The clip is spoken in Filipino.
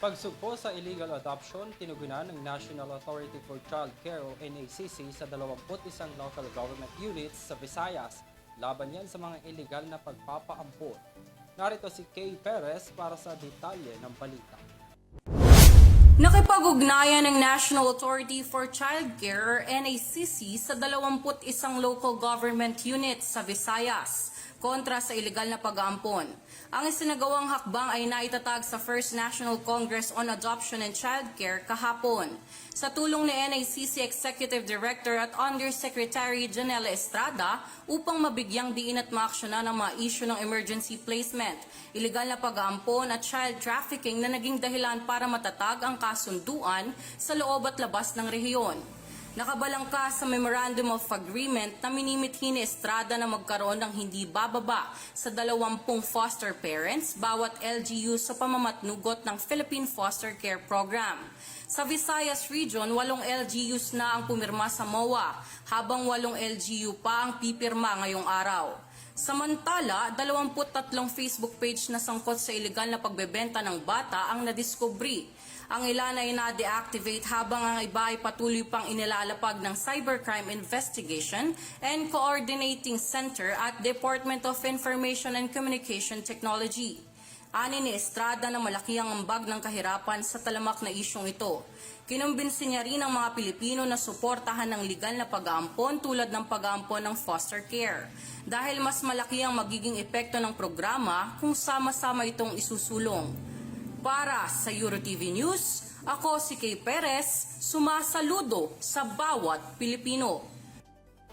Pagsugpo sa illegal adoption, tinugunan ng National Authority for Child Care o NACC sa 21 local government units sa Visayas. Laban yan sa mga illegal na pagpapaampon. Narito si Kay Perez para sa detalye ng balita. Nakipag-ugnayan ng National Authority for Child Care or NACC sa 21 local government units sa Visayas kontra sa illegal na pag-aampon. Ang isinagawang hakbang ay naitatag sa First National Congress on Adoption and Child Care kahapon. Sa tulong ni NACC Executive Director at Undersecretary Janela Estrada upang mabigyang diin at maaksyonan ang mga issue ng emergency placement, illegal na pag-aampon at child trafficking na naging dahilan para matatag ang kasunduan sa loob at labas ng rehiyon. Nakabalangka sa Memorandum of Agreement na minimithi ni Estrada na magkaroon ng hindi bababa sa 20 foster parents bawat LGU sa pamamatnugot ng Philippine Foster Care Program. Sa Visayas Region, 8 LGUs na ang pumirma sa MOA, habang 8 LGU pa ang pipirma ngayong araw. Samantala, 23 Facebook page na sangkot sa iligal na pagbebenta ng bata ang nadiskubre. Ang ilan ay na-deactivate habang ang iba ay patuloy pang inilalapag ng Cybercrime Investigation and Coordinating Center at Department of Information and Communication Technology. Ani ni Estrada na malaki ang ambag ng kahirapan sa talamak na isyong ito. Kinumbinsi niya rin ang mga Pilipino na suportahan ng legal na pag-aampon tulad ng pag-aampon ng foster care. Dahil mas malaki ang magiging epekto ng programa kung sama-sama itong isusulong. Para sa EuroTV News, ako si Kay Perez, sumasaludo sa bawat Pilipino.